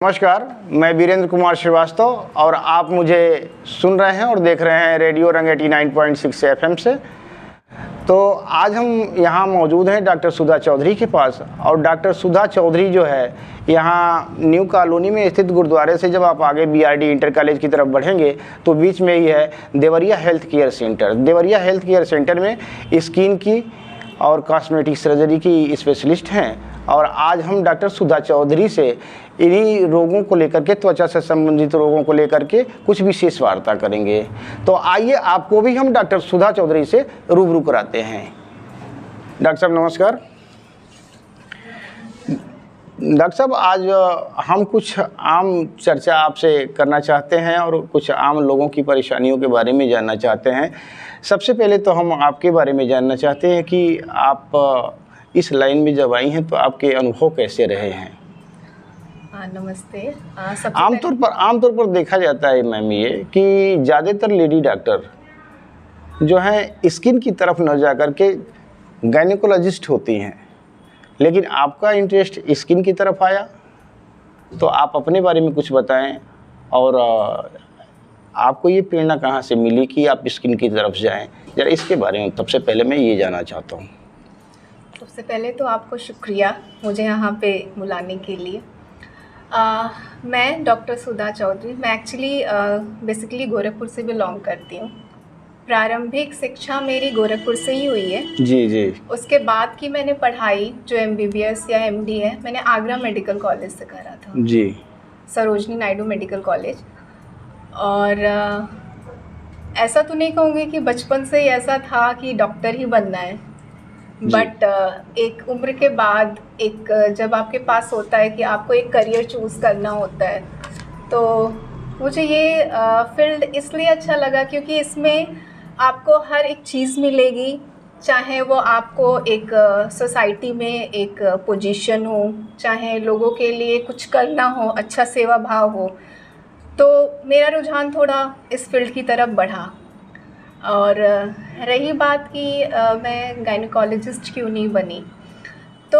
नमस्कार, मैं वीरेंद्र कुमार श्रीवास्तव और आप मुझे सुन रहे हैं और देख रहे हैं रेडियो रंग 89.6 एफएम से। तो आज हम यहाँ मौजूद हैं डॉक्टर सुधा चौधरी के पास। और डॉक्टर सुधा चौधरी जो है यहाँ न्यू कॉलोनी में स्थित गुरुद्वारे से जब आप आगे बीआरडी इंटर कॉलेज की तरफ बढ़ेंगे तो बीच में ही है Deoria health care centre. Deoria health care centre में स्किन की और कॉस्मेटिक सर्जरी की स्पेशलिस्ट हैं। और आज हम डॉक्टर सुधा चौधरी से इन्हीं रोगों को लेकर के, त्वचा से संबंधित रोगों को लेकर के कुछ विशेष वार्ता करेंगे। तो आइए आपको भी हम डॉक्टर सुधा चौधरी से रूबरू कराते हैं। डॉक्टर साहब नमस्कार। डॉक्टर साहब आज हम कुछ आम चर्चा आपसे करना चाहते हैं और कुछ आम लोगों की परेशानियों के बारे में जानना चाहते हैं। सबसे पहले तो हम आपके बारे में जानना चाहते हैं कि आप इस लाइन में जब आई हैं तो आपके अनुभव कैसे रहे हैं? नमस्ते। आमतौर पर देखा जाता है मैम ये कि ज़्यादातर लेडी डॉक्टर जो हैं स्किन की तरफ न जा कर के गायनेकोलॉजिस्ट होती हैं, लेकिन आपका इंटरेस्ट स्किन की तरफ आया। तो आप अपने बारे में कुछ बताएं और आपको ये प्रेरणा कहाँ से मिली कि आप स्किन की तरफ जाएं, जरा इसके बारे में सबसे पहले मैं ये जानना चाहता हूँ। सबसे पहले तो आपको शुक्रिया मुझे यहाँ पे बुलाने के लिए। मैं डॉक्टर सुधा चौधरी, मैं एक्चुअली बेसिकली गोरखपुर से बिलोंग करती हूँ। प्रारंभिक शिक्षा मेरी गोरखपुर से ही हुई है। जी। उसके बाद की मैंने पढ़ाई जो MBBS या MD है, मैंने आगरा मेडिकल कॉलेज से करा था जी, सरोजनी नायडू मेडिकल कॉलेज। और ऐसा तो नहीं कहूँगी कि बचपन से ही ऐसा था कि डॉक्टर ही बनना है, बट एक उम्र के बाद एक जब आपके पास होता है कि आपको एक करियर चूज़ करना होता है, तो मुझे ये फील्ड इसलिए अच्छा लगा क्योंकि इसमें आपको हर एक चीज़ मिलेगी, चाहे वो आपको एक सोसाइटी में एक पोजीशन हो, चाहे लोगों के लिए कुछ करना हो, अच्छा सेवा भाव हो। तो मेरा रुझान थोड़ा इस फील्ड की तरफ बढ़ा। और रही बात कि मैं गायनेकोलॉजिस्ट क्यों नहीं बनी, तो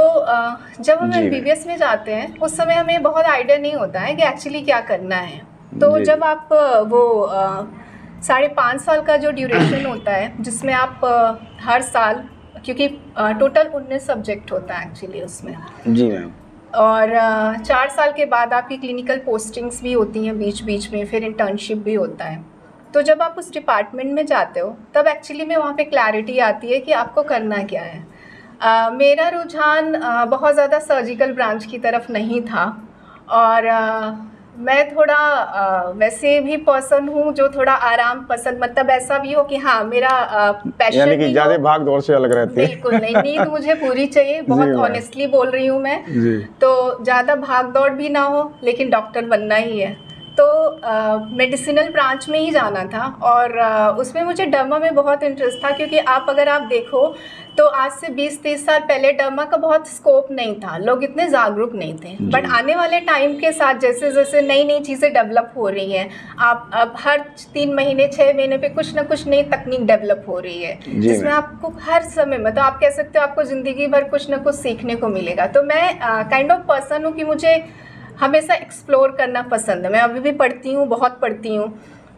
जब हम MBBS में जाते हैं उस समय हमें बहुत आइडिया नहीं होता है कि एक्चुअली क्या करना है। तो जब आप वो 5.5 साल का जो ड्यूरेशन होता है जिसमें आप हर साल, क्योंकि टोटल 19 सब्जेक्ट होता है एक्चुअली उसमें जी मैम, और 4 साल के बाद आपकी क्लिनिकल पोस्टिंग्स भी होती हैं बीच बीच में, फिर इंटर्नशिप भी होता है। तो जब आप उस डिपार्टमेंट में जाते हो तब एक्चुअली में वहाँ पे क्लैरिटी आती है कि आपको करना क्या है। मेरा रुझान बहुत ज़्यादा सर्जिकल ब्रांच की तरफ नहीं था और मैं थोड़ा वैसे भी पर्सन हूँ जो थोड़ा आराम पसंद, मतलब ऐसा भी हो कि हाँ मेरा पैशन, यानी कि ज़्यादा भाग दौड़ से अलग रहती है। बिल्कुल नहीं, नींद मुझे पूरी चाहिए, बहुत ऑनेस्टली बोल रही हूँ मैं। तो ज़्यादा भाग दौड़ भी ना हो, लेकिन डॉक्टर बनना ही है। तो मेडिसिनल ब्रांच में ही जाना था और उसमें मुझे डर्मा में बहुत इंटरेस्ट था, क्योंकि अगर आप देखो तो आज से 20-30 साल पहले डर्मा का बहुत स्कोप नहीं था, लोग इतने जागरूक नहीं थे। बट आने वाले टाइम के साथ जैसे जैसे नई नई चीज़ें डेवलप हो रही हैं, आप अब हर 3 महीने 6 महीने पे कुछ ना कुछ नई तकनीक डेवलप हो रही है, जिसमें आपको हर समय, मतलब आप कह सकते हो आपको ज़िंदगी भर कुछ ना कुछ सीखने को मिलेगा। तो मैं काइंड ऑफ पर्सन हूँ कि मुझे हमेशा एक्सप्लोर करना पसंद है। मैं अभी भी पढ़ती हूँ, बहुत पढ़ती हूँ।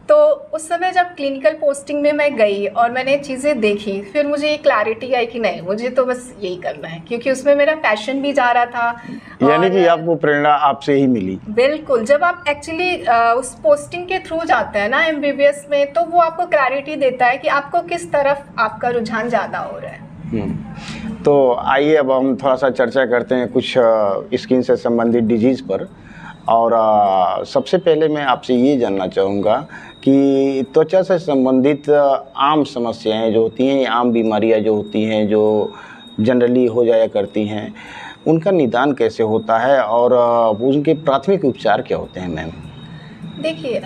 तो उस समय जब क्लिनिकल पोस्टिंग में मैं गई और मैंने चीज़ें देखी, फिर मुझे ये क्लैरिटी आई कि नहीं, मुझे तो बस यही करना है, क्योंकि उसमें मेरा पैशन भी जा रहा था। यानी कि आपको प्रेरणा आपसे ही मिली? बिल्कुल। जब आप एक्चुअली उस पोस्टिंग के थ्रू जाते हैं ना MBBS में, तो वो आपको क्लैरिटी देता है कि आपको किस तरफ आपका रुझान ज़्यादा हो रहा है। तो आइए अब हम थोड़ा सा चर्चा करते हैं कुछ स्किन से संबंधित डिजीज़ पर। और सबसे पहले मैं आपसे ये जानना चाहूँगा कि त्वचा से संबंधित आम समस्याएं जो होती हैं, आम बीमारियां जो होती हैं, जो जनरली हो जाया करती हैं, उनका निदान कैसे होता है और उनके प्राथमिक उपचार क्या होते हैं मैम? देखिए,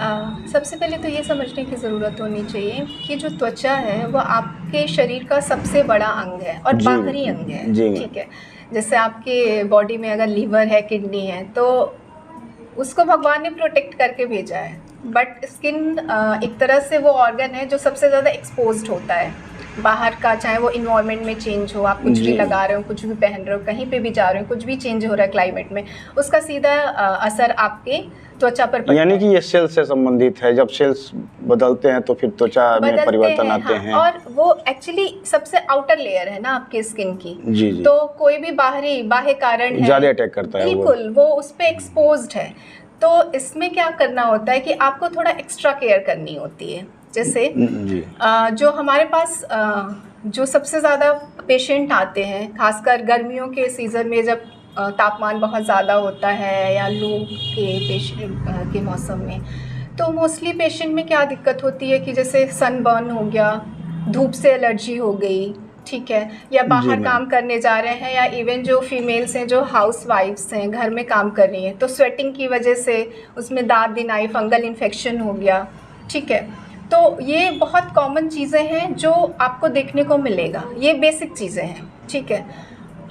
सबसे पहले तो ये समझने की ज़रूरत होनी चाहिए कि जो त्वचा है वो आपके शरीर का सबसे बड़ा अंग है और बाहरी अंग है, ठीक है। जैसे आपके बॉडी में अगर लीवर है, किडनी है, तो उसको भगवान ने प्रोटेक्ट करके भेजा है। बट स्किन एक तरह से वो ऑर्गन है जो सबसे ज़्यादा एक्सपोज्ड होता है। बाहर का, चाहे वो इन्वायरमेंट में चेंज हो, आप कुछ भी लगा रहे हो, कुछ भी पहन रहे हो, कहीं पे भी जा रहे हो, कुछ भी चेंज हो रहा है क्लाइमेट में, उसका सीधा असर आपके त्वचा पर पड़ता है। यानी कि ये सेल से संबंधित है, जब सेल्स बदलते हैं तो फिर त्वचा में परिवर्तन आते हैं। और वो एक्चुअली सबसे आउटर लेयर है ना आपके स्किन की। जी जी। तो कोई भी बाह्य कारण है, ज्यादा अटैक करता है, बिल्कुल वो उस पर एक्सपोज्ड है। तो इसमें क्या करना होता है कि आपको थोड़ा एक्स्ट्रा केयर करनी होती है। जैसे जो हमारे पास जो सबसे ज़्यादा पेशेंट आते हैं, खासकर गर्मियों के सीज़न में, जब तापमान बहुत ज़्यादा होता है या लू के मौसम में, तो मोस्टली पेशेंट में क्या दिक्कत होती है कि जैसे सनबर्न हो गया, धूप से एलर्जी हो गई, ठीक है, या बाहर काम करने जा रहे हैं, या इवन जो फीमेल्स हैं जो हाउस वाइफ्स हैं, घर में काम कर रही हैं, तो स्वेटिंग की वजह से उसमें दाद दिनाई, फंगल इन्फेक्शन हो गया, ठीक है। तो ये बहुत कॉमन चीज़ें हैं जो आपको देखने को मिलेगा, ये बेसिक चीज़ें हैं, ठीक है।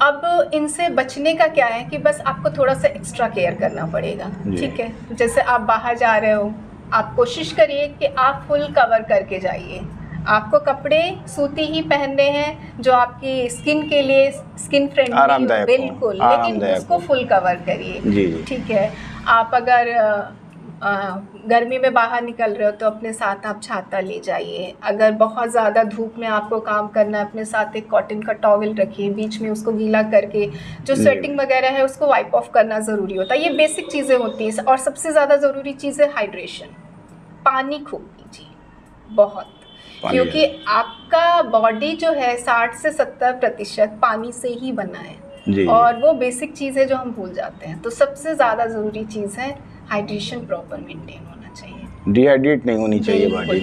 अब इनसे बचने का क्या है कि बस आपको थोड़ा सा एक्स्ट्रा केयर करना पड़ेगा, ठीक है। जैसे आप बाहर जा रहे हो, आप कोशिश करिए कि आप फुल कवर करके जाइए। आपको कपड़े सूती ही पहनने हैं जो आपकी स्किन के लिए स्किन फ्रेंडली, बिल्कुल, लेकिन उसको फुल कवर करिए, ठीक है। आप अगर गर्मी में बाहर निकल रहे हो तो अपने साथ आप छाता ले जाइए। अगर बहुत ज़्यादा धूप में आपको काम करना है, अपने साथ एक कॉटन का टॉवल रखिए, बीच में उसको गीला करके जो स्वेटिंग वगैरह है उसको वाइप ऑफ करना ज़रूरी होता है। ये बेसिक चीज़ें होती हैं। और सबसे ज़्यादा ज़रूरी चीज़ है हाइड्रेशन। पानी खूब पीजिए, बहुत, क्योंकि आपका बॉडी जो है 60 से 70% पानी से ही बना है, और वो बेसिक चीज़ है जो हम भूल जाते हैं। तो सबसे ज़्यादा ज़रूरी चीज़ है हाइड्रेशन, प्रॉपर मेंटेन होना चाहिए, डिहाइड्रेट नहीं होनी चाहिए बॉडी।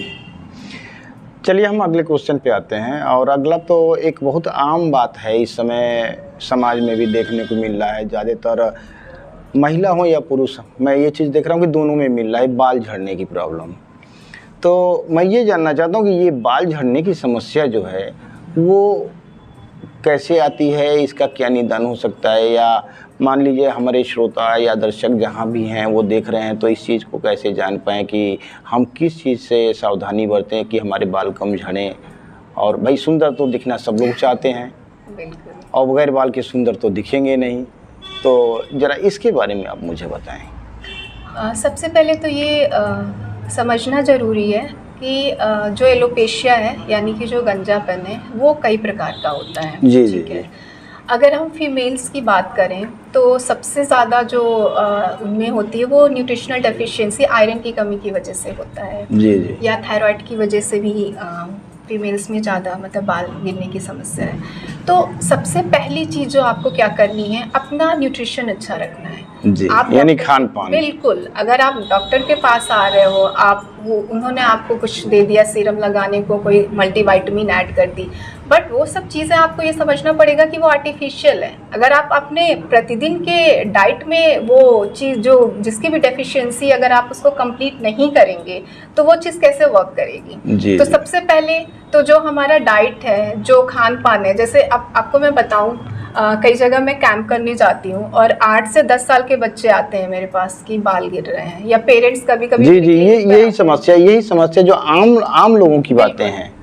चलिए हम अगले क्वेश्चन पे आते हैं। और अगला तो एक बहुत आम बात है, इस समय समाज में भी देखने को मिल रहा है, ज़्यादातर महिला हो या पुरुष, मैं ये चीज़ देख रहा हूँ कि दोनों में मिल रहा है, बाल झड़ने की प्रॉब्लम। तो मैं ये जानना चाहता हूँ कि ये बाल झड़ने की समस्या जो है वो कैसे आती है, इसका क्या निदान हो सकता है, या मान लीजिए हमारे श्रोता या दर्शक जहाँ भी हैं वो देख रहे हैं, तो इस चीज़ को कैसे जान पाएँ कि हम किस चीज़ से सावधानी बरतें कि हमारे बाल कम झड़ें। और भाई सुंदर तो दिखना सब लोग चाहते हैं, और बगैर बाल के सुंदर तो दिखेंगे नहीं। तो ज़रा इसके बारे में आप मुझे बताएं। सबसे पहले तो ये समझना ज़रूरी है कि जो एलोपेशिया है, यानी कि जो गंजापन है, वो कई प्रकार का होता है, ठीक है। अगर हम फीमेल्स की बात करें तो सबसे ज़्यादा जो उनमें होती है वो न्यूट्रिशनल डेफिशिएंसी, आयरन की कमी की वजह से होता है, या थायराइड की वजह से भी फीमेल्स में ज़्यादा मतलब बाल गिरने की समस्या है। तो सबसे पहली चीज़ जो आपको क्या करनी है, अपना न्यूट्रिशन अच्छा रखना है जी, यानी खान पान। बिल्कुल, अगर आप डॉक्टर के पास आ रहे हो, उन्होंने आपको कुछ दे दिया सीरम लगाने को, कोई मल्टीविटामिन ऐड कर दी, बट वो सब चीज़ें आपको ये समझना पड़ेगा कि वो आर्टिफिशियल है। अगर आप अपने प्रतिदिन के डाइट में वो चीज़ जो जिसकी भी डेफिशिएंसी, अगर आप उसको कंप्लीट नहीं करेंगे तो वो चीज़ कैसे वर्क करेगी। तो सबसे पहले तो जो हमारा डाइट है, जो खान पान है, जैसे आपको मैं बताऊं, कई जगह मैं कैंप करने जाती हूँ और 8 से 10 साल के बच्चे आते हैं मेरे पास कि बाल गिर रहे हैं, या पेरेंट्स कभी-कभी जी यही समस्या जो आम लोगों की बातें हैं।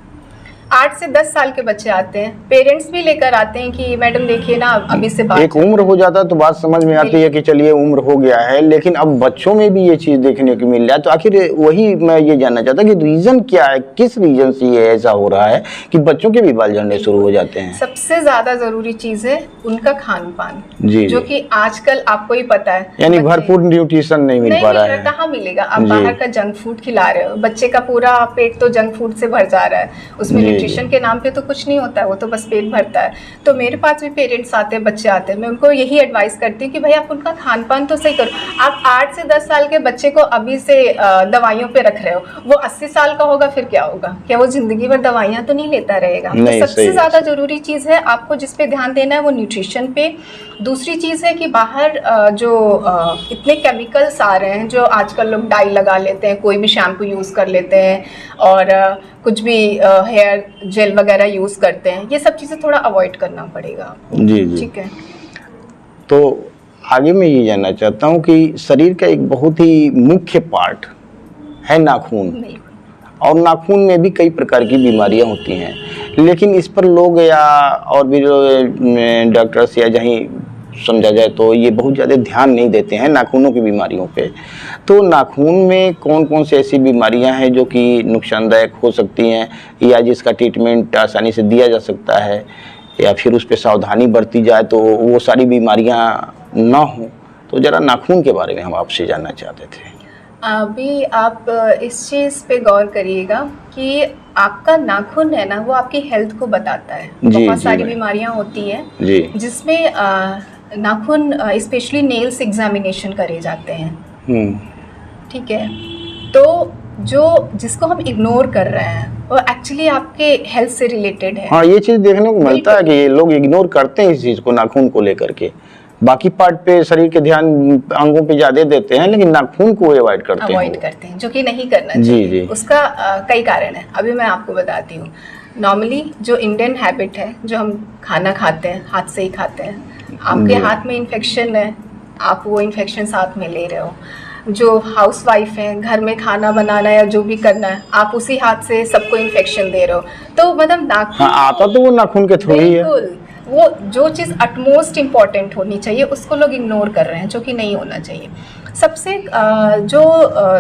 8 से 10 साल के बच्चे आते हैं, पेरेंट्स भी लेकर आते हैं कि मैडम देखिए ना, अभी से बात, एक उम्र हो जाता है तो बात समझ में आती है कि चलिए उम्र हो गया है, लेकिन अब बच्चों में भी ये चीज़ देखने को मिल रहा है। तो आखिर वही मैं ये जानना चाहता कि रीज़न क्या है, किस रीज़न से ये ऐसा हो रहा है कि बच्चों के भी बाल झड़ने शुरू हो जाते हैं। सबसे ज़्यादा ज़रूरी चीज़ है उनका खान पान, जो कि आजकल आपको ही पता है, यानी भरपूर न्यूट्रिशन नहीं मिल पा रहा है। कहाँ मिलेगा। आप बाहर का जंक फूड खिला रहे हो, बच्चे का पूरा पेट तो जंक फूड से भर जा रहा है, उसमें न्यूट्रिशन के नाम पे तो कुछ नहीं होता है, वो तो बस पेट भरता है। तो मेरे पास भी पेरेंट्स आते हैं, बच्चे आते हैं, मैं उनको यही एडवाइस करती हूँ कि भाई आप उनका खान पान तो सही करो। आप 8 से 10 साल के बच्चे को अभी से दवाइयों पे रख रहे हो, वो 80 साल का होगा फिर क्या होगा, क्या वो जिंदगी भर दवाइयाँ तो नहीं लेता रहेगा। तो सबसे ज़्यादा ज़रूरी चीज़ है आपको जिस पे ध्यान देना है वो न्यूट्रिशन पे। दूसरी चीज़ है कि बाहर जो इतने केमिकल्स आ रहे हैं, जो आजकल लोग डाई लगा लेते हैं, कोई भी शैम्पू यूज़ कर लेते हैं और कुछ भी हेयर जेल वगैरह यूज़ करते हैं, ये सब चीज़ें थोड़ा अवॉइड करना पड़ेगा। जी, ठीक है। तो आगे मैं ये जानना चाहता हूँ कि शरीर का एक बहुत ही मुख्य पार्ट है नाखून, और नाखून में भी कई प्रकार की बीमारियां होती हैं, लेकिन इस पर लोग या और भी डॉक्टर्स या जहीं समझा जाए तो ये बहुत ज़्यादा ध्यान नहीं देते हैं नाखूनों की बीमारियों पे। तो नाखून में कौन कौन सी ऐसी बीमारियां हैं जो कि नुकसानदायक हो सकती हैं या जिसका ट्रीटमेंट आसानी से दिया जा सकता है, या फिर उस पर सावधानी बरती जाए तो वो सारी बीमारियां ना हों? तो ज़रा नाखून के बारे में हम आपसे जानना चाहते थे। अभी आप इस चीज़ पे गौर करिएगा कि आपका नाखून है ना, वो आपकी हेल्थ को बताता है। जी, बहुत जी सारी मैम। बीमारियां होती हैं जी। जिसमें नाखून स्पेशली नेल्स एग्जामिनेशन करे जाते हैं, ठीक है। तो जो जिसको हम इग्नोर कर रहे हैं वो एक्चुअली आपके हेल्थ से रिलेटेड है। हाँ, ये चीज़ देखने को मिलता है कि लोग इग्नोर करते हैं इस चीज़ को, नाखून को लेकर के। बाकी पार्ट पे शरीर के ध्यान अंगों पे ज़्यादा देते हैं, लेकिन नाखून को अवॉइड करते हैं, जो कि नहीं करना जी, चाहिए। जी। उसका कई कारण है, अभी मैं आपको बताती हूँ। नॉर्मली जो इंडियन हैबिट है, जो हम खाना खाते हैं हाथ से ही खाते हैं, आपके जी। हाथ में इन्फेक्शन है, आप वो इन्फेक्शन साथ में ले रहे हो। जो हाउसवाइफ है, घर में खाना बनाना या जो भी करना है, आप उसी हाथ से सबको इन्फेक्शन दे रहे हो। तो मतलब नाखून, हाँ, आता तो वो नाखून के थ्रू ही है। बिल्कुल, वो जो चीज़ अटमोस्ट इम्पॉर्टेंट होनी चाहिए उसको लोग इग्नोर कर रहे हैं, जो कि नहीं होना चाहिए। सबसे जो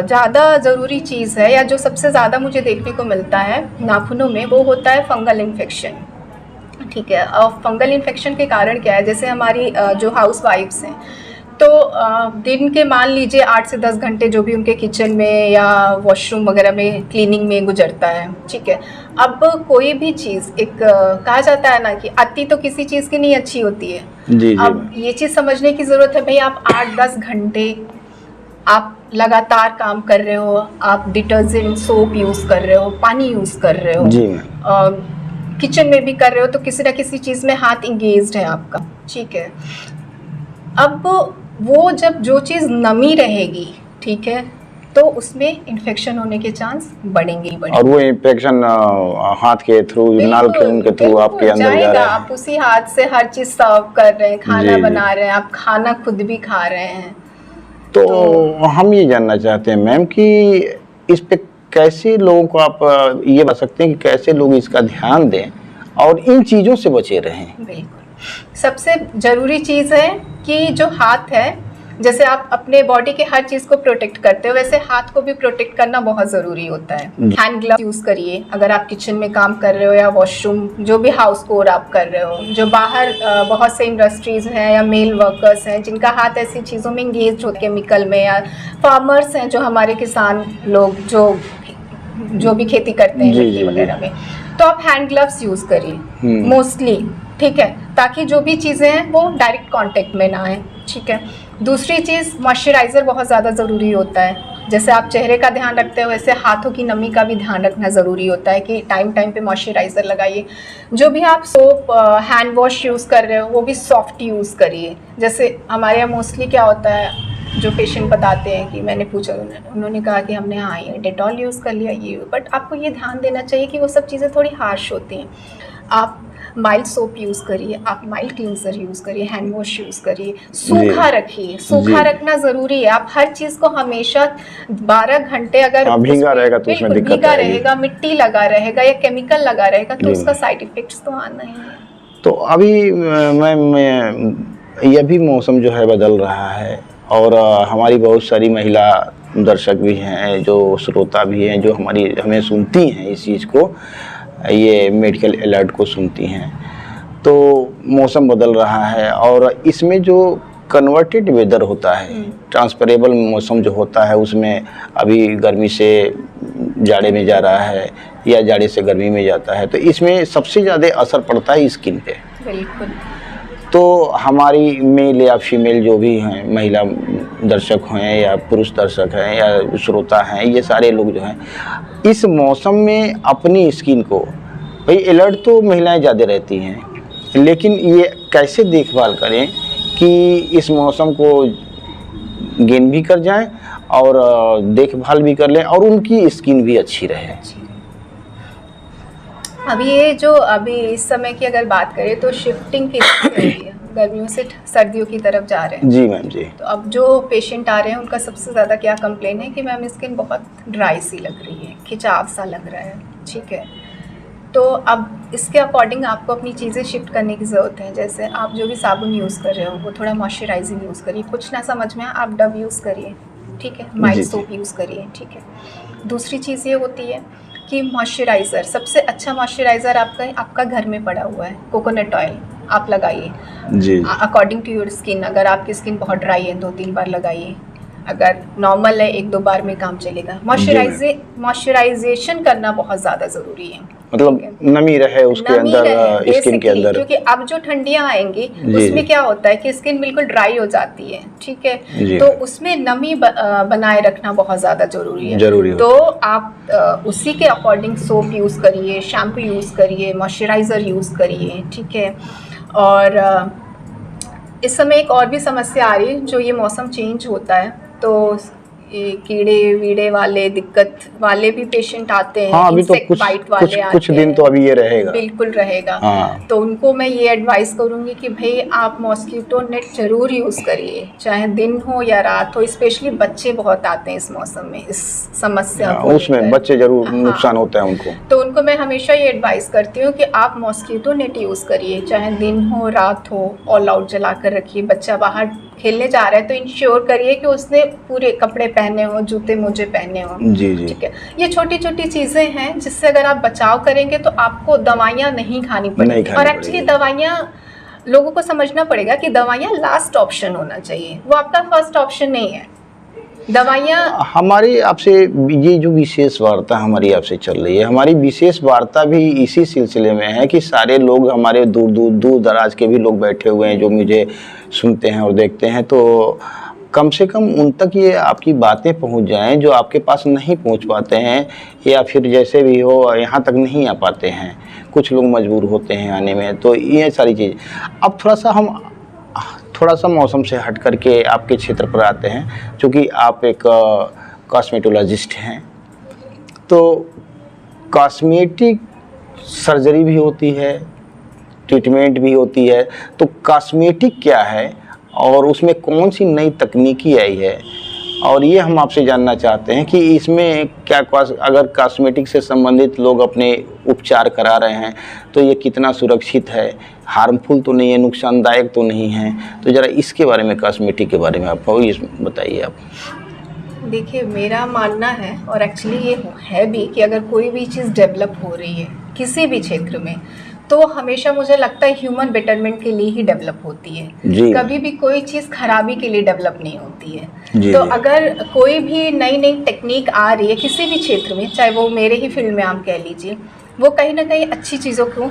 ज़्यादा ज़रूरी चीज़ है, या जो सबसे ज़्यादा मुझे देखने को मिलता है नाखूनों में, वो होता है फंगल इन्फेक्शन, ठीक है। और फंगल इन्फेक्शन के कारण क्या है, जैसे हमारी जो हाउस वाइफ्स हैं, तो दिन के मान लीजिए 8 से 10 घंटे जो भी उनके किचन में या वॉशरूम वगैरह में क्लीनिंग में गुजरता है, ठीक है। अब कोई भी चीज़, एक कहा जाता है ना कि अति तो किसी चीज़ की नहीं अच्छी होती है। जी, जी। अब ये चीज़ समझने की ज़रूरत है भाई, आप 8-10 घंटे आप लगातार काम कर रहे हो, आप डिटर्जेंट सोप यूज़ कर रहे हो, पानी यूज़ कर रहे हो, जी मैम। किचन में भी कर रहे हो, तो किसी ना किसी चीज़ में हाथ इंगेज्ड है आपका, ठीक है। अब वो जब जो चीज़ नमी रहेगी, ठीक है, तो उसमें इन्फेक्शन होने के चांस बढ़ेंगे ही बढ़ेंगे। और वो इन्फेक्शन हाथ के थ्रू, नाल के उनके थ्रू आपके अंदर जा जाएगा। रहा है। आप उसी हाथ से हर चीज़ सर्व कर रहे हैं, खाना जी, बना रहे हैं, आप खाना खुद भी खा रहे हैं। तो हम ये जानना चाहते हैं मैम कि इस पे कैसे लोगों को आप ये बता सकते हैं कि कैसे लोग इसका ध्यान दें और इन चीज़ों से बचे रहें? बिल्कुल, सबसे ज़रूरी चीज़ है कि जो हाथ है, जैसे आप अपने बॉडी के हर चीज़ को प्रोटेक्ट करते हो, वैसे हाथ को भी प्रोटेक्ट करना बहुत ज़रूरी होता है। हैंड ग्लव यूज़ करिए अगर आप किचन में काम कर रहे हो, या वॉशरूम, जो भी हाउस कोर आप कर रहे हो। जो बाहर बहुत से इंडस्ट्रीज़ हैं या मेल वर्कर्स हैं जिनका हाथ ऐसी चीज़ों में इंगेज होते हैं, केमिकल में, या फार्मर्स हैं जो हमारे किसान लोग जो भी खेती करते हैं मिट्टी वगैरह में, तो आप हैंड ग्लव्स यूज़ करिए मोस्टली, ठीक है, ताकि जो भी चीज़ें हैं वो डायरेक्ट कांटेक्ट में ना आए, ठीक है। दूसरी चीज़, मॉइस्चराइज़र बहुत ज़्यादा ज़रूरी होता है। जैसे आप चेहरे का ध्यान रखते हो, वैसे हाथों की नमी का भी ध्यान रखना ज़रूरी होता है कि टाइम टाइम पे मॉइस्चराइज़र लगाइए। जो भी आप सोप, हैंड वॉश यूज़ कर रहे हो, वो भी सॉफ्ट यूज़ करिए। जैसे हमारे यहाँ मोस्टली क्या होता है, जो पेशेंट बताते हैं कि मैंने पूछा, उन्होंने कहा कि हमने हाँ ये डेटॉल यूज़ कर लिया, ये, बट आपको ये ध्यान देना चाहिए कि वो सब चीज़ें थोड़ी हार्श होती हैं। आप माइल्ड सोप यूज़ करिए, आप माइल्ड क्लींसर यूज़ करिए, हैंड वॉश यूज़ करिए, सूखा रखिए, सूखा रखना ज़रूरी है। आप हर चीज़ को हमेशा 12 घंटे अगर भीगा रहेगा तो उसमें दिक्कत भीगा रहेगा, मिट्टी लगा रहेगा या केमिकल लगा रहेगा, तो उसका साइड इफ़ेक्ट्स तो आना ही है। तो अभी मैम यह भी मौसम जो है बदल रहा है, और हमारी बहुत सारी महिला दर्शक भी हैं, जो श्रोता भी हैं, जो हमें सुनती हैं इस चीज़ को, ये मेडिकल अलर्ट को सुनती हैं। तो मौसम बदल रहा है और इसमें जो कन्वर्टेड वेदर होता है, ट्रांसफरेबल मौसम जो होता है, उसमें अभी गर्मी से जाड़े में जा रहा है या जाड़े से गर्मी में जाता है, तो इसमें सबसे ज़्यादा असर पड़ता है स्किन पे। बिल्कुल। तो हमारी मेल या फीमेल जो भी हैं, महिला दर्शक हैं या पुरुष दर्शक हैं या श्रोता हैं, ये सारे लोग जो हैं इस मौसम में अपनी स्किन को, भाई अलर्ट तो महिलाएं ज़्यादा रहती हैं, लेकिन ये कैसे देखभाल करें कि इस मौसम को गेन भी कर जाएं और देखभाल भी कर लें और उनकी स्किन भी अच्छी रहे। अभी इस समय की अगर बात करें तो शिफ्टिंग की रही है, गर्मियों से सर्दियों की तरफ जा रहे हैं। जी मैम जी। तो अब जो पेशेंट आ रहे हैं उनका सबसे ज़्यादा क्या कंप्लेन है कि मैम स्किन बहुत ड्राई सी लग रही है, खिंचाव सा लग रहा है, ठीक है। तो अब इसके अकॉर्डिंग आपको अपनी चीज़ें शिफ्ट करने की ज़रूरत है। जैसे आप जो भी साबुन यूज़ कर रहे हो वो थोड़ा मॉइस्चराइजिंग यूज़ करिए, कुछ ना समझ में आप डव यूज़ करिए, ठीक है, माइल्ड सोप यूज़ करिए, ठीक है। दूसरी चीज़ ये होती है कि मॉइस्चराइज़र, सबसे अच्छा मॉइस्चराइज़र आपका घर में पड़ा हुआ है, कोकोनट ऑयल आप लगाइए जी। According to your skin. अगर आपकी स्किन बहुत ड्राई है 2-3 बार लगाइए, अगर नॉर्मल है 1-2 बार में काम चलेगा। मॉइस्चराइजेशन करना बहुत ज़्यादा ज़रूरी है, मतलब नमी रहे उसके अंदर, स्किन के अंदर, क्योंकि अब जो ठंडियाँ आएंगी उसमें क्या होता है कि स्किन बिल्कुल ड्राई हो जाती है, ठीक है, तो उसमें नमी बनाए रखना बहुत ज़्यादा ज़रूरी है। तो आप उसी के अकॉर्डिंग सोप यूज़ करिए, शैम्पू यूज़ करिए, मॉइस्चराइज़र यूज़ करिए, ठीक है। और इस समय एक और भी समस्या आ रही है, जो ये मौसम चेंज होता है तो ये कीड़े वीड़े वाले, दिक्कत वाले भी पेशेंट आते हैं। हाँ, अभी तो कुछ दिन तो अभी ये रहेगा, बिल्कुल रहेगा। हाँ। तो उनको मैं ये एडवाइस करूँगी कि भाई आप मॉस्किटो नेट ज़रूर यूज़ करिए, चाहे दिन हो या रात हो। स्पेशली बच्चे बहुत आते हैं इस मौसम में, इस समस्या को उसमें बच्चे जरूर नुकसान होता है उनको। तो उनको मैं हमेशा ये एडवाइस करती हूँ कि आप मॉस्किटो नेट यूज़ करिए, चाहे दिन हो रात हो, ऑल आउट जला कर रखिए। बच्चा बाहर खेलने जा रहा है तो इंश्योर करिए कि उसने पूरे कपड़े पहने हो, जूते मोजे पहने हो, जी। ठीक है। ये छोटी छोटी चीज़ें हैं जिससे अगर आप बचाव करेंगे तो आपको दवाइयाँ नहीं खानी पड़ेगी। और एक्चुअली दवाइयाँ, लोगों को समझना पड़ेगा कि दवाइयाँ लास्ट ऑप्शन होना चाहिए, वो आपका फर्स्ट ऑप्शन नहीं है। दवाइयाँ हमारी आपसे ये जो विशेष वार्ता हमारी आपसे चल रही है, हमारी विशेष वार्ता भी इसी सिलसिले में है कि सारे लोग हमारे दूर दराज के भी लोग बैठे हुए हैं जो मुझे सुनते हैं और देखते हैं, तो कम से कम उन तक ये आपकी बातें पहुंच जाएं जो आपके पास नहीं पहुंच पाते हैं, या फिर जैसे भी हो यहाँ तक नहीं आ पाते हैं। कुछ लोग मजबूर होते हैं आने में, तो ये सारी चीज़। अब थोड़ा सा मौसम से हट करके आपके क्षेत्र पर आते हैं, क्योंकि आप एक कॉस्मेटोलॉजिस्ट हैं, तो कॉस्मेटिक सर्जरी भी होती है, ट्रीटमेंट भी होती है, तो कॉस्मेटिक क्या है और उसमें कौन सी नई तकनीकी आई है, और ये हम आपसे जानना चाहते हैं कि इसमें क्या अगर कॉस्मेटिक से संबंधित लोग अपने उपचार करा रहे हैं तो ये कितना सुरक्षित है, हार्मफुल तो नहीं है, नुकसानदायक तो नहीं है। तो ज़रा इसके बारे में, कॉस्मेटिक के बारे में आप बताइए। आप देखिए, मेरा मानना है और एक्चुअली ये है भी कि अगर कोई भी चीज़ डेवलप हो रही है किसी भी क्षेत्र में, तो हमेशा मुझे लगता है ह्यूमन बेटरमेंट के लिए ही डेवलप होती है। कभी भी कोई चीज़ खराबी के लिए डेवलप नहीं होती है। तो अगर कोई भी नई टेक्निक आ रही है किसी भी क्षेत्र में, चाहे वो मेरे ही फील्ड में आप कह लीजिए, वो कहीं ना कहीं अच्छी चीज़ों को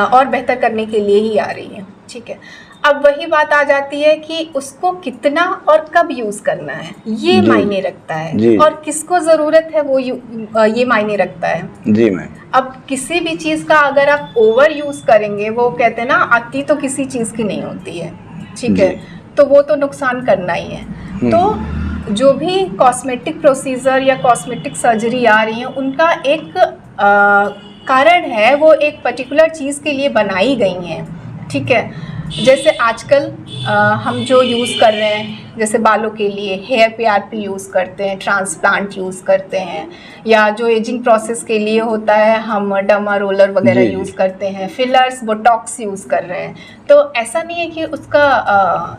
और बेहतर करने के लिए ही आ रही है, ठीक है। अब वही बात आ जाती है कि उसको कितना और कब यूज़ करना है, ये मायने रखता है, और किसको ज़रूरत है वो ये मायने रखता है। जी मैम। अब किसी भी चीज़ का अगर आप ओवर यूज़ करेंगे, वो कहते हैं ना, अति तो किसी चीज़ की नहीं होती है, ठीक है, तो वो तो नुकसान करना ही है। तो जो भी कॉस्मेटिक प्रोसीजर या कॉस्मेटिक सर्जरी आ रही है, उनका एक कारण है, वो एक पर्टिकुलर चीज़ के लिए बनाई गई हैं, ठीक है। जैसे आजकल हम जो यूज़ कर रहे हैं, जैसे बालों के लिए हेयर PRP यूज़ करते हैं, ट्रांसप्लांट यूज़ करते हैं, या जो एजिंग प्रोसेस के लिए होता है हम डर्मा रोलर वगैरह यूज़ करते हैं, फिलर्स, बोटॉक्स यूज़ कर रहे हैं। तो ऐसा नहीं है कि उसका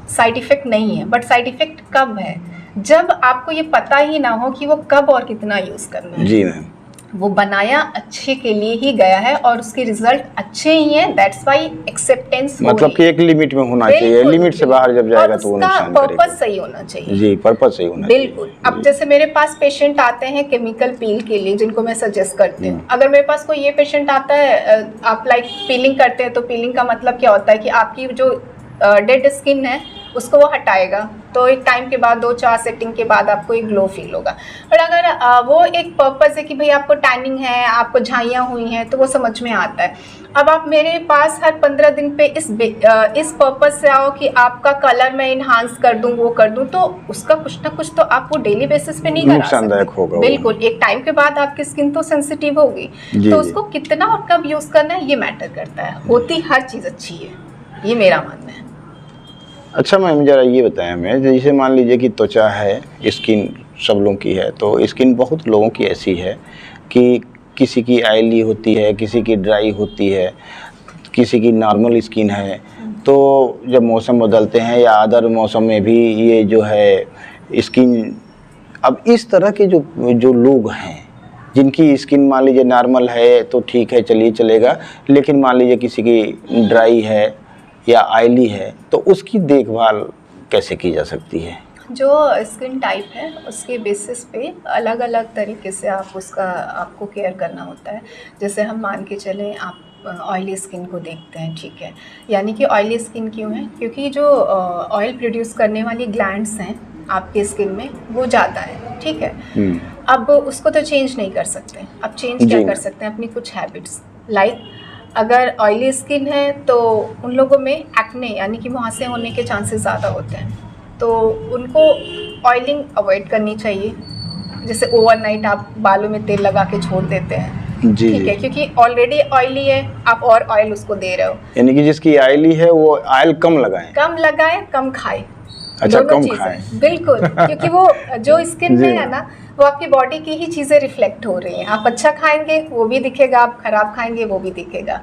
साइड इफ़ेक्ट नहीं है, बट साइड इफ़ेक्ट कब है, जब आपको ये पता ही ना हो कि वो कब और कितना यूज़ करना है। जी मैम। वो बनाया अच्छे के लिए ही गया है और उसके रिजल्ट अच्छे ही हैं, दैट्स वाई एक्सेप्टेंस। मतलब कि एक लिमिट में होना चाहिए, लिमिट से बाहर जब जाएगा तो वो नुकसान करेगा। पर्पस सही होना चाहिए। जी, पर्पस सही होना चाहिए। बिल्कुल। अब जैसे मेरे पास पेशेंट आते हैं केमिकल पील के लिए, जिनको मैं सजेस्ट करती हूँ। अगर मेरे पास कोई ये पेशेंट आता है, आप पीलिंग करते हैं, तो पीलिंग का मतलब क्या होता है कि आपकी जो डेड स्किन है उसको वो हटाएगा, तो एक टाइम के बाद 2-4 सेटिंग के बाद आपको एक ग्लो फील होगा। और अगर वो एक पर्पस है कि भाई आपको टैनिंग है, आपको झाइयाँ हुई हैं, तो वो समझ में आता है। अब आप मेरे पास हर 15 दिन पे इस पर्पस से आओ कि आपका कलर मैं इन्हांस कर दूं, वो कर दूं, तो उसका कुछ ना कुछ तो आप वो डेली बेसिस पे नहीं करा सकते। नुकसानदायक होगा। बिल्कुल। एक टाइम के बाद आपकी स्किन तो सेंसिटिव होगी, तो उसको कितना और कब यूज़ करना है ये मैटर करता है। होती हर चीज़ अच्छी है, ये मेरा मानना है। अच्छा मैम, ज़रा ये बताएं हमें, जैसे मान लीजिए कि त्वचा है, स्किन सब लोगों की है, तो स्किन बहुत लोगों की ऐसी है कि किसी की ऑयली होती है, किसी की ड्राई होती है, किसी की नॉर्मल स्किन है, तो जब मौसम बदलते हैं या अदर मौसम में भी ये जो है स्किन, अब इस तरह के जो जो लोग हैं जिनकी स्किन मान लीजिए नॉर्मल है तो ठीक है, चलिए चलेगा, लेकिन मान लीजिए किसी की ड्राई है या ऑयली है, तो उसकी देखभाल कैसे की जा सकती है? जो स्किन टाइप है उसके बेसिस पे अलग अलग तरीके से आपको केयर करना होता है। जैसे हम मान के चलें, आप ऑयली स्किन को देखते हैं, ठीक है, यानी कि ऑयली स्किन क्यों है? क्योंकि जो ऑयल प्रोड्यूस करने वाली ग्लैंड्स हैं आपके स्किन में वो ज़्यादा है, ठीक है। अब उसको तो चेंज नहीं कर सकते। अब चेंज क्या कर सकते हैं? अपनी कुछ हैबिट्स, लाइक अगर ऑयली स्किन है तो उन लोगों में एक्ने यानी कि मुहासे होने के चांसेस ज़्यादा होते हैं, तो उनको ऑयलिंग अवॉइड करनी चाहिए। जैसे ओवरनाइट आप बालों में तेल लगा के छोड़ देते हैं, ठीक है, क्योंकि ऑलरेडी ऑयली है, आप और ऑयल उसको दे रहे हो। यानी कि जिसकी ऑयली है वो ऑयल कम लगाएं, कम खाए। अच्छा, कम खाएं, बिल्कुल, क्योंकि वो जो स्किन में है ना, वो आपकी बॉडी की ही चीज़ें रिफ्लेक्ट हो रही हैं। आप अच्छा खाएंगे वो भी दिखेगा, आप खराब खाएंगे वो भी दिखेगा।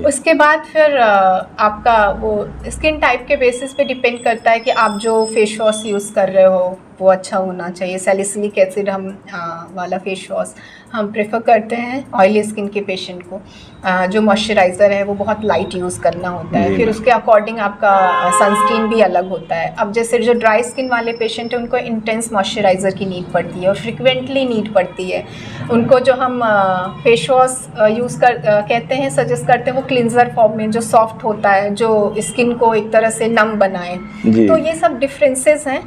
उसके बाद फिर आपका वो स्किन टाइप के बेसिस पे डिपेंड करता है कि आप जो फेस वॉश यूज़ कर रहे हो वो अच्छा होना चाहिए। सैलिसिलिक एसिड वाला फेस वॉश हम प्रेफर करते हैं ऑयली स्किन के पेशेंट को। जो मॉइस्चराइज़र है वो बहुत लाइट यूज़ करना होता है, फिर उसके अकॉर्डिंग आपका सनस्क्रीन भी अलग होता है। अब जैसे जो ड्राई स्किन वाले पेशेंट हैं उनको इंटेंस मॉइस्चराइज़र की नीड पड़ती है और फ्रिक्वेंटली नीड पड़ती है। उनको जो हम फेस वॉश कहते हैं, सजेस्ट करते हैं, वो क्लिनजर फॉर्म में जो सॉफ्ट होता है, जो स्किन को एक तरह से नम बनाए। तो ये सब डिफरेंसेस हैं।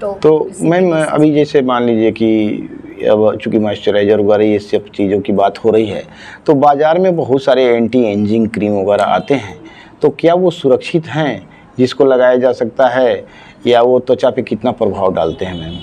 तो मैम अभी जैसे मान लीजिए कि अब चूँकि मॉइस्चराइज़र वगैरह ये सब चीज़ों की बात हो रही है, तो बाज़ार में बहुत सारे एंटी एजिंग क्रीम वगैरह आते हैं, तो क्या वो सुरक्षित हैं जिसको लगाया जा सकता है, या वो त्वचा पे कितना प्रभाव डालते हैं मैम?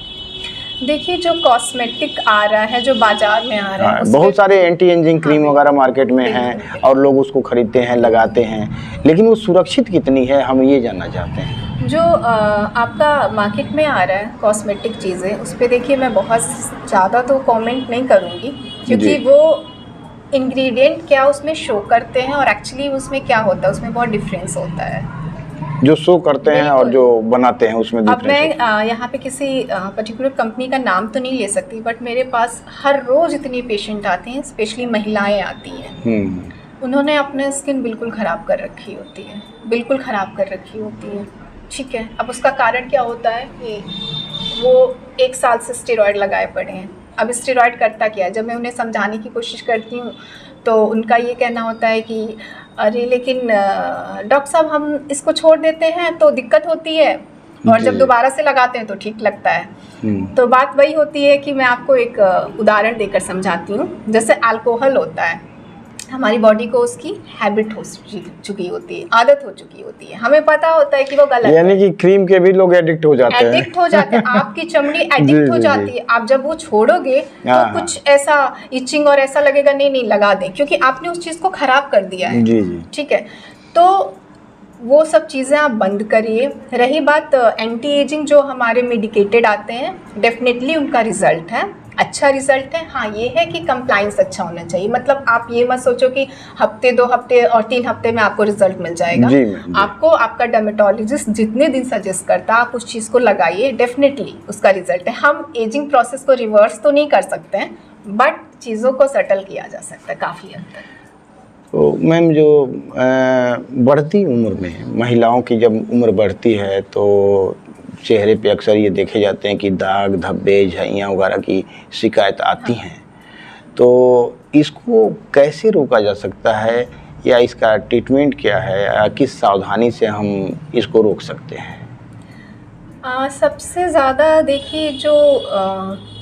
देखिए, जो कॉस्मेटिक आ रहा है, जो बाजार में आ रहा है, बहुत सारे एंटी एजिंग क्रीम वगैरह मार्केट में हैं और लोग उसको खरीदते हैं, लगाते हैं, लेकिन वो सुरक्षित कितनी है, हम ये जानना चाहते हैं। जो आपका मार्केट में आ रहा है कॉस्मेटिक चीज़ें, उस पर देखिए मैं बहुत ज़्यादा तो कमेंट नहीं करूँगी, क्योंकि वो इंग्रेडिएंट क्या उसमें शो करते हैं और एक्चुअली उसमें क्या होता है, उसमें बहुत डिफरेंस होता है। जो शो करते हैं और जो बनाते हैं उसमें अब मैं यहाँ पे किसी पर्टिकुलर कंपनी का नाम तो नहीं ले सकती, बट मेरे पास हर रोज़ इतने पेशेंट आते हैं, स्पेशली महिलाएं आती हैं। उन्होंने अपने स्किन बिल्कुल ख़राब कर रखी होती है, बिल्कुल ख़राब कर रखी होती है, ठीक है। अब उसका कारण क्या होता है कि वो 1 साल से स्टेरॉयड लगाए पड़े हैं। अब स्टेरॉयड करता क्या है? जब मैं उन्हें समझाने की कोशिश करती हूँ तो उनका ये कहना होता है कि अरे लेकिन डॉक्टर साहब हम इसको छोड़ देते हैं तो दिक्कत होती है, और जब दोबारा से लगाते हैं तो ठीक लगता है। तो बात वही होती है कि मैं आपको एक उदाहरण देकर समझाती हूँ। जैसे अल्कोहल होता है, हमारी बॉडी को उसकी हैबिट हो चुकी होती है, आदत हो चुकी होती है, हमें पता होता है कि वो गलत है। यानी कि क्रीम के भी लोग एडिक्ट हो जाते हैं। एडिक्ट हो जाते हैं, आपकी चमड़ी एडिक्ट हो जाती है। आप जब वो छोड़ोगे तो कुछ ऐसा इचिंग और ऐसा लगेगा, नहीं लगा दें, क्योंकि आपने उस चीज़ को ख़राब कर दिया है। जी, ठीक है, तो वो सब चीज़ें आप बंद करिए। रही बात एंटी एजिंग, जो हमारे मेडिकेटेड आते हैं, डेफिनेटली उनका रिजल्ट है, अच्छा रिजल्ट है। हाँ, ये है कि कंप्लाइंस अच्छा होना चाहिए। मतलब आप ये मत सोचो कि हफ्ते 2 हफ्ते और 3 हफ्ते में आपको रिजल्ट मिल जाएगा। जी। आपको आपका डर्मेटोलॉजिस्ट जितने दिन सजेस्ट करता है आप उस चीज़ को लगाइए, डेफिनेटली उसका रिजल्ट है। हम एजिंग प्रोसेस को रिवर्स तो नहीं कर सकते हैं, बट चीज़ों को सेटल किया जा सकता है काफ़ी हद तक। तो मैम, जो बढ़ती उम्र में महिलाओं की जब उम्र बढ़ती है तो चेहरे पे अक्सर ये देखे जाते हैं कि दाग धब्बे झाइयाँ वगैरह की शिकायत आती हैं, तो इसको कैसे रोका जा सकता है, या इसका ट्रीटमेंट क्या है, या किस सावधानी से हम इसको रोक सकते हैं? सबसे ज़्यादा देखिए जो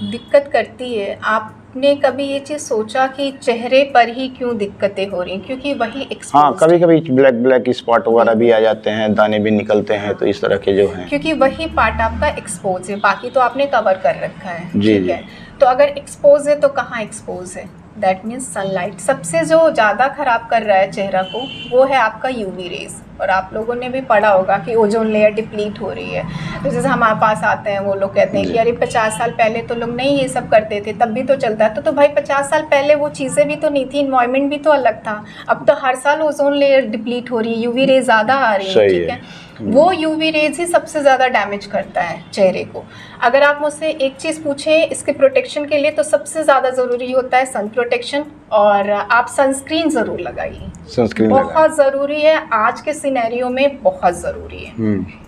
दिक्कत करती है, आपने कभी ये चीज़ सोचा कि चेहरे पर ही क्यों दिक्कतें हो रही हैं? क्योंकि वही एक्सपोज्ड। हाँ, कभी कभी ब्लैक स्पॉट वगैरह भी आ जाते हैं, दाने भी निकलते हैं, तो इस तरह के जो हैं, क्योंकि वही पार्ट आपका एक्सपोज है, बाकी तो आपने कवर कर रखा है, जी, ठीक है। तो अगर एक्सपोज है तो कहाँ एक्सपोज है? That means sunlight. सबसे जो ज़्यादा ख़राब कर रहा है चेहरा को वो है आपका यूवी रेज़। और आप लोगों ने भी पढ़ा होगा कि ओजोन लेयर डिप्लीट हो रही है। तो जैसे हमारे पास आते हैं वो लोग कहते हैं कि अरे 50 साल पहले तो लोग नहीं ये सब करते थे, तब भी तो चलता था। तो भाई 50 साल पहले वो चीज़ें भी तो नहीं थी, इन्वायरमेंट भी तो अलग था। अब तो हर साल ओजोन लेयर डिप्लीट हो रही है, यूवी रेज ज़्यादा आ रही है, ठीक है। वो यूवी रेज ही सबसे ज़्यादा डैमेज करता है चेहरे को। अगर आप मुझसे एक चीज़ पूछें इसके प्रोटेक्शन के लिए, तो सबसे ज़्यादा ज़रूरी होता है सन प्रोटेक्शन, और आप सनस्क्रीन ज़रूर लगाइए। सनस्क्रीन बहुत ज़रूरी है, आज के सिनेरियो में बहुत ज़रूरी है।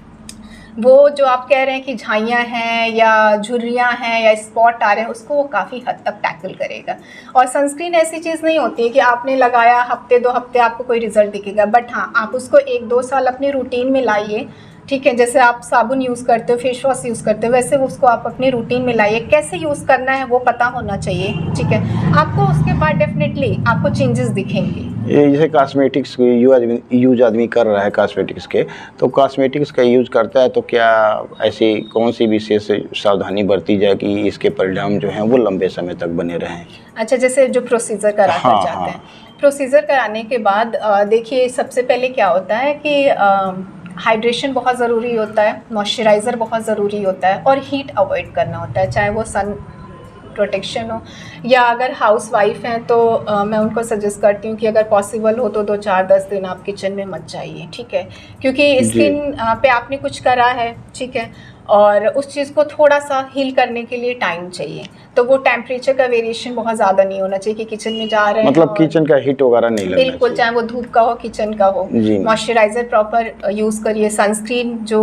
वो जो आप कह रहे हैं कि झाइयाँ हैं या झुर्रियाँ हैं या स्पॉट आ रहे हैं, उसको वो काफ़ी हद तक टैकल करेगा। और सनस्क्रीन ऐसी चीज़ नहीं होती है कि आपने लगाया हफ्ते 2 हफ्ते आपको कोई रिजल्ट दिखेगा, बट हाँ आप उसको 1-2 साल अपनी रूटीन में लाइए, ठीक है। जैसे आप साबुन यूज़ करते हो, फेस वॉश यूज़ करते हो, वैसे उसको आप अपनी रूटीन में लाइए। कैसे यूज़ करना है वो पता होना चाहिए, ठीक है। आपको उसके बाद डेफिनेटली आपको चेंजेस दिखेंगे। ये जैसे कॉस्मेटिक्स यूज आदमी कर रहा है कॉस्मेटिक्स के, तो कॉस्मेटिक्स का यूज करता है तो क्या ऐसी कौन सी विशेष सावधानी बरती जाए कि इसके परिणाम जो हैं वो लंबे समय तक बने रहें? अच्छा, जैसे जो प्रोसीजर करा कर जाते हैं, प्रोसीजर कराने के बाद देखिए सबसे पहले क्या होता है कि हाइड्रेशन बहुत ज़रूरी होता है, मॉइस्चराइज़र बहुत ज़रूरी होता है, और हीट अवॉइड करना होता है, चाहे वो सन प्रोटेक्शन हो या अगर हाउस वाइफ हैं तो मैं उनको सजेस्ट करती हूँ कि अगर पॉसिबल हो तो 2-4-10 दिन आप किचन में मत जाइए, ठीक है। क्योंकि स्किन पे आपने कुछ करा है, ठीक है, और उस चीज़ को थोड़ा सा हील करने के लिए टाइम चाहिए। तो वो टेम्परेचर का वेरिएशन बहुत ज़्यादा नहीं होना चाहिए कि किचन में जा रहे हैं, मतलब किचन का हीट वगैरह नहीं लगना चाहिए। बिल्कुल, चाहे वो धूप का हो, किचन का हो। मॉइस्चराइज़र प्रॉपर यूज़ करिए, सनस्क्रीन जो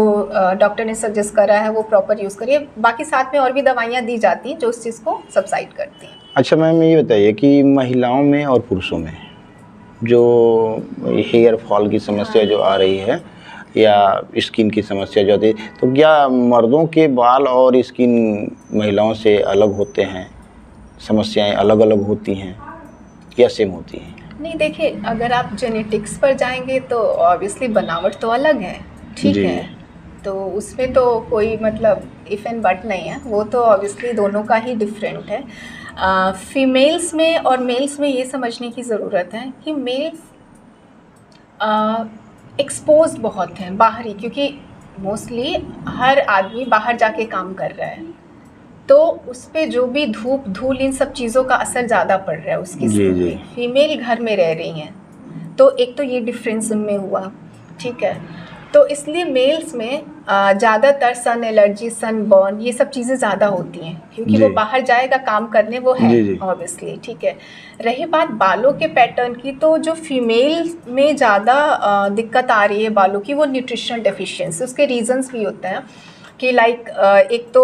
डॉक्टर ने सजेस्ट करा है वो प्रॉपर यूज़ करिए। बाकी साथ में और भी दवाइयाँ दी जाती हैं जो उस चीज़ को सबसाइड करती हैं। अच्छा मैम, ये बताइए कि महिलाओं में और पुरुषों में जो हेयर फॉल की समस्या जो आ रही है या स्किन की समस्या जो आती है, तो क्या मर्दों के बाल और स्किन महिलाओं से अलग होते हैं, समस्याएं अलग अलग होती हैं या सेम होती हैं? नहीं, देखिए अगर आप जेनेटिक्स पर जाएंगे तो ऑब्वियसली बनावट तो अलग है, ठीक है। तो उसमें तो कोई मतलब इफ़ एंड बट नहीं है, वो तो ऑब्वियसली दोनों का ही डिफरेंट है। फीमेल्स में और मेल्स में ये समझने की ज़रूरत है कि मेल्स एक्सपोज्ड बहुत हैं बाहरी, क्योंकि मोस्टली हर आदमी बाहर जाके काम कर रहा है, तो उस पर जो भी धूप धूल इन सब चीज़ों का असर ज़्यादा पड़ रहा है उसकी स्किन पे। फीमेल घर में रह रही हैं, तो एक तो ये डिफरेंस उनमें हुआ, ठीक है। तो इसलिए मेल्स में ज़्यादातर सन एलर्जी, सन बर्न, ये सब चीज़ें ज़्यादा होती हैं, क्योंकि वो बाहर जाएगा काम करने, वो है ऑब्वियसली, ठीक है। रही बात बालों के पैटर्न की, तो जो फीमेल में ज़्यादा दिक्कत आ रही है बालों की, वो न्यूट्रिशनल डेफिशिएंसी। उसके रीजंस भी होते हैं कि लाइक एक तो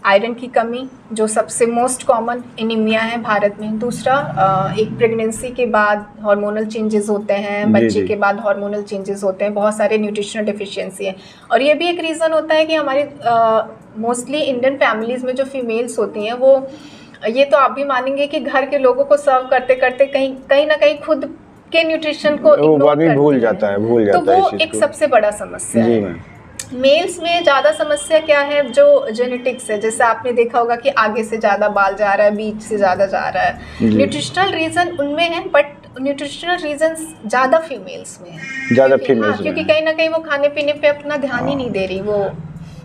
आयरन की कमी जो सबसे मोस्ट कॉमन एनीमिया है भारत में। दूसरा एक प्रेगनेंसी के बाद हार्मोनल चेंजेस होते हैं, बच्चे के बाद हार्मोनल चेंजेस होते हैं, बहुत सारे न्यूट्रिशनल डेफिशिएंसी है। और ये भी एक रीज़न होता है कि हमारे मोस्टली इंडियन फैमिलीज़ में जो फीमेल्स होती हैं वो, ये तो आप भी मानेंगे कि घर के लोगों को सर्व करते करते कहीं ना कहीं खुद के न्यूट्रिशन को भूल जाता है। तो वो एक सबसे बड़ा समस्या है। मेल्स में ज़्यादा समस्या क्या है, जो जेनेटिक्स है। जैसे आपने देखा होगा कि आगे से ज़्यादा बाल जा रहा है, बीच से ज़्यादा जा रहा है। न्यूट्रिशनल रीज़न उनमें है, बट न्यूट्रिशनल रीजंस ज़्यादा फीमेल्स में है, ज़्यादा फीमेल्स में, क्योंकि कहीं ना कहीं वो खाने पीने पे अपना ध्यान ही नहीं दे रही। वो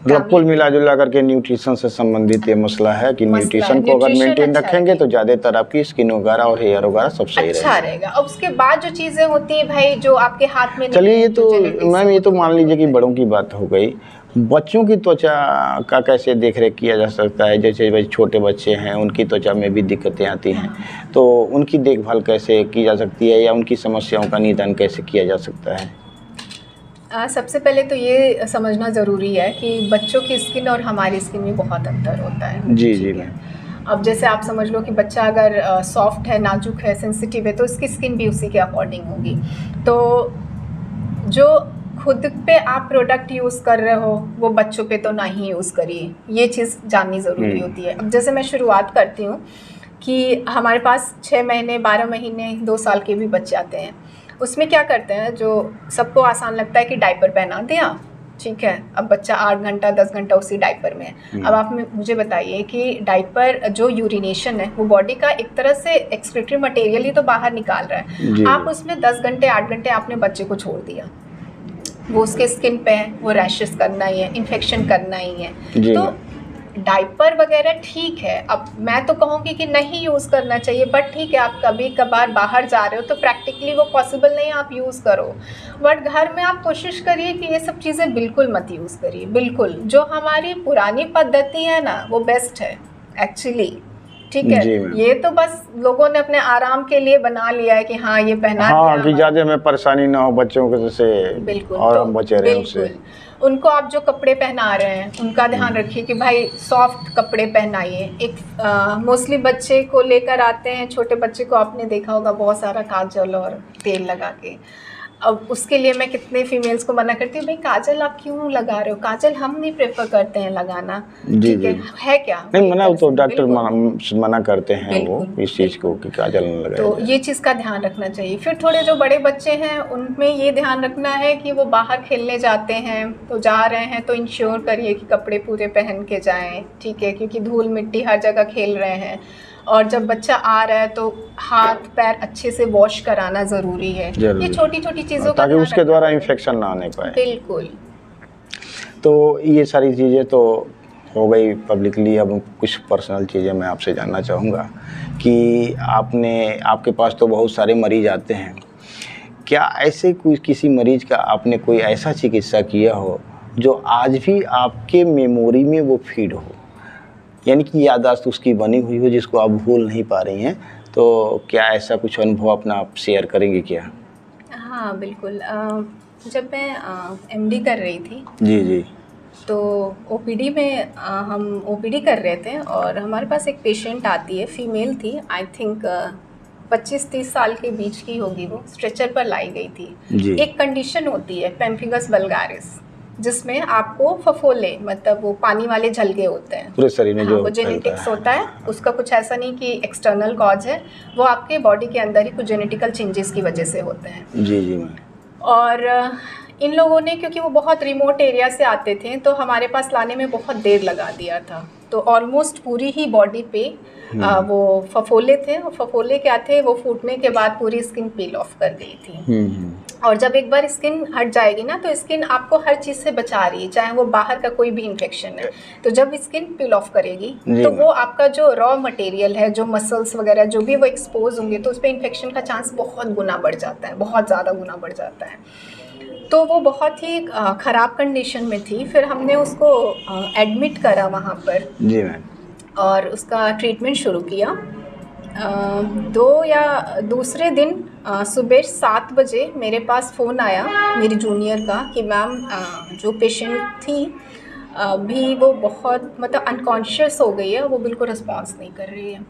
मतलब कुल मिला जुला करके न्यूट्रिशन से संबंधित ये मसला है कि न्यूट्रिशन को अगर मेंटेन रखेंगे तो ज़्यादातर आपकी स्किन वगैरह और हेयर वगैरह सब सही अच्छा रहेगा। अब उसके बाद जो चीज़ें होती हैं भाई, जो आपके हाथ में, चलिए ये तो मैम, ये तो मान लीजिए कि बड़ों की बात हो गई। बच्चों की त्वचा का कैसे देख रेख किया जा सकता है? जैसे भाई छोटे बच्चे हैं, उनकी त्वचा में भी दिक्कतें आती हैं, तो उनकी देखभाल कैसे की जा सकती है या उनकी समस्याओं का निदान कैसे किया जा सकता है? सबसे पहले तो ये समझना ज़रूरी है कि बच्चों की स्किन और हमारी स्किन में बहुत अंतर होता है। जी जी मैम। अब जैसे आप समझ लो कि बच्चा अगर सॉफ्ट है, नाजुक है, सेंसिटिव है, तो उसकी स्किन भी उसी के अकॉर्डिंग होगी। तो जो खुद पे आप प्रोडक्ट यूज़ कर रहे हो वो बच्चों पे तो ना ही यूज़ करिए, ये चीज़ जाननी ज़रूरी होती है। अब जैसे मैं शुरुआत करती हूँ कि हमारे पास 6 महीने, 12 महीने, 2 साल के भी बच्चे आते हैं। उसमें क्या करते हैं, जो सबको आसान लगता है कि डायपर पहना दिया, ठीक है, अब बच्चा 8 घंटा 10 घंटा उसी डायपर में है। अब आप मुझे बताइए कि डायपर जो यूरिनेशन है वो बॉडी का एक तरह से एक्सक्रीटरी मटेरियल ही तो बाहर निकाल रहा है। आप उसमें 10 घंटे 8 घंटे आपने बच्चे को छोड़ दिया, वो उसके स्किन पे है, वो रैशेस करना ही है, इन्फेक्शन करना ही है। तो डायपर वगैरह ठीक है, अब मैं तो कहूँगी कि नहीं यूज़ करना चाहिए, बट ठीक है आप कभी कभार बाहर जा रहे हो तो प्रैक्टिकली वो पॉसिबल नहीं है आप यूज़ करो, बट घर में आप कोशिश करिए कि ये सब चीज़ें बिल्कुल मत यूज़ करिए। बिल्कुल जो हमारी पुरानी पद्धति है ना वो बेस्ट है एक्चुअली, ठीक है। ये तो बस लोगों ने अपने आराम के लिए बना लिया है कि हाँ ये पहना हाँ कि ज़्यादा हमें परेशानी ना हो बच्चों को से, बिल्कुल, और तो हम बचे रहे उससे। उनको आप जो कपड़े पहना रहे हैं उनका ध्यान रखिए कि भाई सॉफ्ट कपड़े पहनाइए। एक मोस्टली बच्चे को लेकर आते हैं, छोटे बच्चे को आपने देखा होगा बहुत सारा काजल और तेल लगा के। अब उसके लिए मैं कितने फीमेल्स को मना करती हूँ, भाई काजल आप क्यों लगा रहे हो, काजल हम नहीं प्रेफर करते हैं लगाना, ठीक है क्या नहीं मना तो डॉक्टर मना करते हैं वो इस चीज़ को कि काजल न लगाए। तो ये चीज़ का ध्यान रखना चाहिए। फिर थोड़े जो बड़े बच्चे हैं उनमें ये ध्यान रखना है कि वो बाहर खेलने जाते हैं तो जा रहे हैं तो इंश्योर करिए कि कपड़े पूरे पहन के जाएँ, ठीक है, क्योंकि धूल मिट्टी हर जगह खेल रहे हैं। और जब बच्चा आ रहा है तो हाथ पैर अच्छे से वॉश कराना ज़रूरी है। ये छोटी छोटी चीज़ों का ताकि उसके द्वारा इन्फेक्शन ना आने पाए। बिल्कुल। तो ये सारी चीज़ें तो हो गई पब्लिकली। अब कुछ पर्सनल चीज़ें मैं आपसे जानना चाहूँगा कि आपके पास तो बहुत सारे मरीज आते हैं, क्या ऐसे कोई किसी मरीज का आपने कोई ऐसा चिकित्सा किया हो जो आज भी आपके मेमोरी में वो फीड हो, यानी कि याददाश्त उसकी बनी हुई हो जिसको आप भूल नहीं पा रही हैं? तो क्या ऐसा कुछ अनुभव अपना आप शेयर करेंगे क्या? हाँ बिल्कुल। जब मैं एमडी कर रही थी जी तो ओपीडी में हम ओपीडी कर रहे थे और हमारे पास एक पेशेंट आती है, फीमेल थी, आई थिंक 25-30 साल के बीच की होगी, वो स्ट्रेचर पर लाई गई थी। एक कंडीशन होती है पेम्फिगस वल्गारिस जिसमें आपको फफोले मतलब वो पानी वाले झलके होते हैं पूरे शरीर में, जो वो जेनेटिक्स होता है उसका, कुछ ऐसा नहीं कि एक्सटर्नल कॉज है, वो आपके बॉडी के अंदर ही कुछ जेनेटिकल चेंजेस की वजह से होते हैं। जी और इन लोगों ने क्योंकि वो बहुत रिमोट एरिया से आते थे तो हमारे पास लाने में बहुत देर लगा दिया था, तो ऑलमोस्ट पूरी ही बॉडी पे वो फफोले थे, और फफोले क्या थे, वो फूटने के बाद पूरी स्किन पील ऑफ कर गई थी। और जब एक बार स्किन हट जाएगी ना तो स्किन आपको हर चीज़ से बचा रही है, चाहे वो बाहर का कोई भी इन्फेक्शन है। तो जब स्किन पील ऑफ करेगी तो वो आपका जो रॉ मटेरियल है, जो मसल्स वगैरह जो भी वो एक्सपोज होंगे तो उस पर इन्फेक्शन का चांस बहुत गुना बढ़ जाता है, बहुत ज़्यादा गुना बढ़ जाता है। तो वो बहुत ही ख़राब कंडीशन में थी। फिर हमने उसको एडमिट करा वहाँ पर जी मैम, और उसका ट्रीटमेंट शुरू किया। दूसरे दिन सुबह 7 बजे मेरे पास फ़ोन आया मेरी जूनियर का कि मैम जो पेशेंट थी अभी वो बहुत मतलब अनकॉन्शियस हो गई है, वो बिल्कुल रिस्पॉन्स नहीं कर रही है।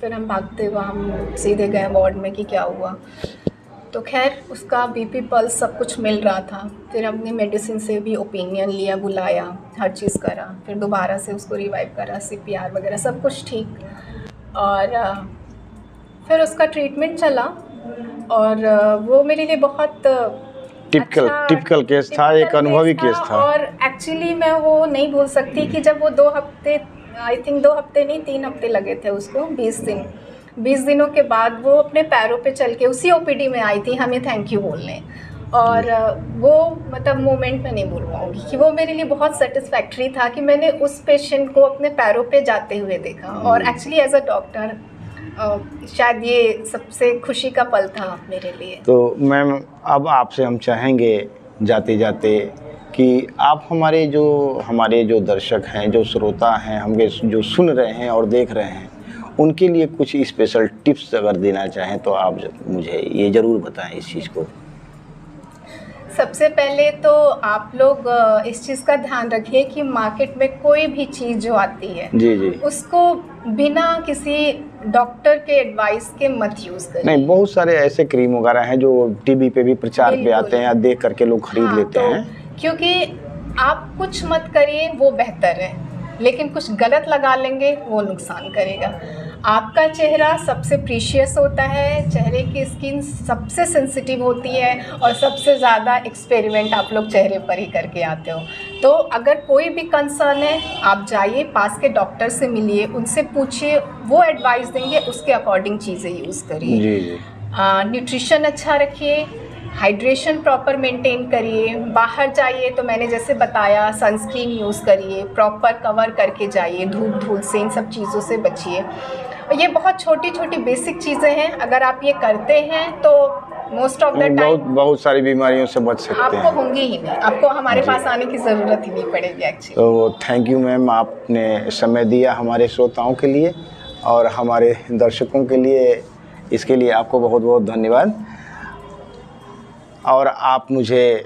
फिर हम भागते हुए हम सीधे गए वार्ड में कि क्या हुआ, तो खैर उसका बीपी पल्स सब कुछ मिल रहा था। फिर हमने मेडिसिन से भी ओपिनियन लिया, बुलाया, हर चीज़ करा, फिर दोबारा से उसको रिवाइव करा, सीपीआर वगैरह सब कुछ ठीक। और फिर उसका ट्रीटमेंट चला और वो मेरे लिए बहुत टिपिकल केस था, एक अनुभवी केस था। और एक्चुअली मैं वो नहीं भूल सकती कि जब वो 2 हफ्ते, आई थिंक 2 हफ्ते नहीं 3 हफ्ते लगे थे उसको, 20 दिनों के बाद वो अपने पैरों पे चल के उसी ओपीडी में आई थी हमें थैंक यू बोलने। और वो मतलब मोमेंट में नहीं भूल पाऊँगी कि वो मेरे लिए बहुत सेटिस्फैक्ट्री था कि मैंने उस पेशेंट को अपने पैरों पे जाते हुए देखा। और एक्चुअली एज अ डॉक्टर शायद ये सबसे खुशी का पल था मेरे लिए। तो मैम अब आपसे हम चाहेंगे जाते जाते कि आप हमारे जो दर्शक हैं, जो श्रोता हैं, हमें जो सुन रहे हैं और देख रहे हैं, उनके लिए कुछ स्पेशल टिप्स अगर देना चाहें तो आप मुझे ये ज़रूर बताएं इस चीज़ को। सबसे पहले तो आप लोग इस चीज़ का ध्यान रखिए कि मार्केट में कोई भी चीज़ जो आती है जी उसको बिना किसी डॉक्टर के एडवाइस के मत यूज़ करिए। नहीं, बहुत सारे ऐसे क्रीम वगैरह हैं जो टीवी पे भी प्रचार पे आते हैं, देख करके लोग खरीद लेते हैं। क्योंकि आप कुछ मत करिए वो बेहतर है, लेकिन कुछ गलत लगा लेंगे वो नुकसान करेगा। आपका चेहरा सबसे प्रीशियस होता है, चेहरे की स्किन सबसे सेंसिटिव होती है और सबसे ज़्यादा एक्सपेरिमेंट आप लोग चेहरे पर ही करके आते हो। तो अगर कोई भी कंसर्न है, आप जाइए पास के डॉक्टर से मिलिए, उनसे पूछिए, वो एडवाइस देंगे, उसके अकॉर्डिंग चीज़ें यूज़ करिए। जी जी। न्यूट्रिशन अच्छा रखिए, हाइड्रेशन प्रॉपर मेंटेन करिए, बाहर जाइए तो मैंने जैसे बताया सनस्क्रीन यूज़ करिए, प्रॉपर कवर करके जाइए, धूप धूल से इन सब चीज़ों से बचिए। ये बहुत छोटी छोटी बेसिक चीज़ें हैं, अगर आप ये करते हैं तो मोस्ट ऑफ द टाइम बहुत सारी बीमारियों से बच सकते आपको हैं। होंगी ही नहीं, आपको हमारे पास आने की ज़रूरत ही नहीं पड़ेगी एक्चुअली। तो थैंक यू मैम, आपने समय दिया हमारे श्रोताओं के लिए और हमारे दर्शकों के लिए, इसके लिए आपको बहुत बहुत धन्यवाद। और आप मुझे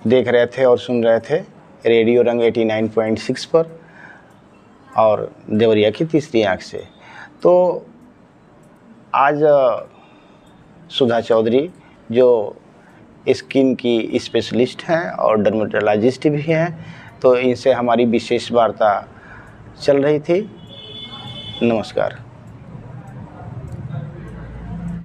देख रहे थे और सुन रहे थे रेडियो रंग 89.6 पर और देवरिया की तीसरी आँख से। तो आज सुधा चौधरी जो स्किन की स्पेशलिस्ट हैं और डर्मेटोलॉजिस्ट भी हैं, तो इनसे हमारी विशेष वार्ता चल रही थी। नमस्कार।